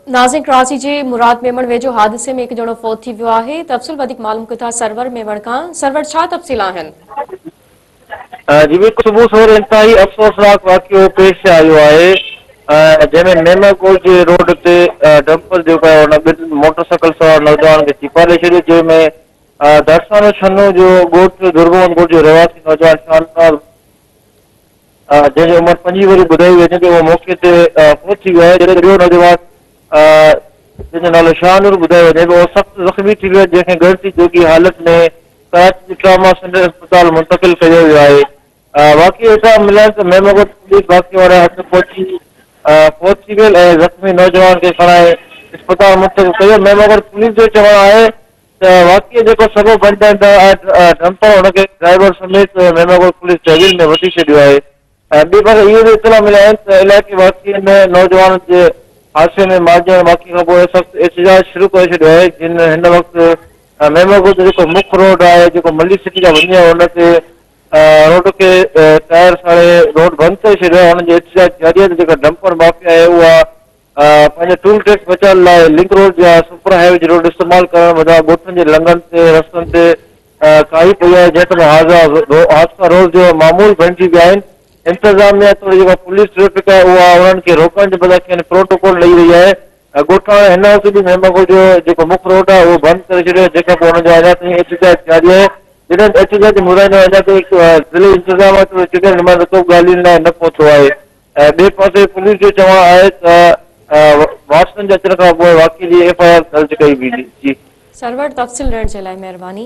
नाज़िन कराची जे मुराद मेमण वेझो हादिसे में एक जणो फौत थी वियो आहे। तफ़सील वधीक मालूम किथा सरवर मेमण खां। सरवर छा तफ़सील आहिनि? जी बिल्कुल सुबह सवेरे इंतहाई अफ़सोसनाक वाक़ियो पेश आयो आहे जंहिंमें मेमनगोज जे रोड ते डंपर जेको आहे हुन ॿिनि मोटरसाइकिल सवार नौजवान खे छिपारे छॾियो, जंहिंमें दरसानो छन्नो जो ॻोठ दुर्गवन ॻोठ जो रहवासी नौजवान शानदार जंहिंजी उमिरि 25 वरी ॿुधाई वञे थी, उहो मौक़े ते फौत थी वियो आहे। जॾहिं ॿियो नौजवान जंहिंजो नालो शाहनूर ॿुधायो वञे पियो, उहो सख़्तु ज़ख़्मी थी वियो, जंहिंखे गणती जोगी हालत में कराची ट्रामा सेंटर अस्पताल मुंतक़िल कयो वियो आहे। वाक़ई हितां मिलण त मेमनगोज पुलिस वाक़ई वारा हथ पहुची फौत थी वियल ऐं ज़ख़्मी नौजवान खे खणाए अस्पताल मुंतक़िल कयो। मेमनगोज पुलिस जो चवणु आहे त वाक़ई जेको सॻो डंपर हुनखे ड्राइवर समेत मेमनगोज पुलिस तहवील में वठी छॾियो आहे। ॿी बार इहो बि इतला मिलिया आहिनि त इलाइक़े वाक़ई में नौजवान जे हादसे में मारिजण वाक़ई खां पोइ सख़्तु एहतजाज शुरू करे छॾियो आहे। हिन वक़्तु मेमनगोज जो जेको मुख्य रोड आहे, जेको मल्ली सिटी खां वञे, हुन ते रोड खे टायर साड़े रोड बंदि करे छॾियो आहे। हुननि जो एहतजाज जारी आहे त जेका डंपर माफ़िया आहे उहा पंहिंजे टूल टैक्स बचाइण लाइ लिंक रोड या सुपर हाईवे जो रोड इस्तेमालु करण वञा ॻोठनि जे लंघनि ते रस्तनि ते काई पई आहे, जंहिं हादसा रोज़ जो मामूल बणिजी विया आहिनि। इंतज़ामिया थोरी जेका पुलिस ट्रैफिक आहे उहा उन्हनि खे रोकण जे बदिरां प्रोटोकॉल ॾेई रही आहे। ॻोठा हिन वक़्तु बि मेमनगोज जो जेको मुख्य रोड आहे उहो बंदि करे छॾियो, जंहिंखां पोइ हुनजो अञा ताईं एहतजाज जारी आहे। जॾहिं एहतजाज मुरादो अञा ताईं ज़िले इंतज़ाम चुकियल नुमाइंदो को ॻाल्हियुनि लाइ न पहुतो आहे। ॿिए पासे पुलिस जो चवणु आहे त वाट्सन जे अचण खां पोइ वाक़ई जी FIR दर्ज कई वेंदी। जी सरवर तफ़सील ॾियण जे लाइ महिरबानी।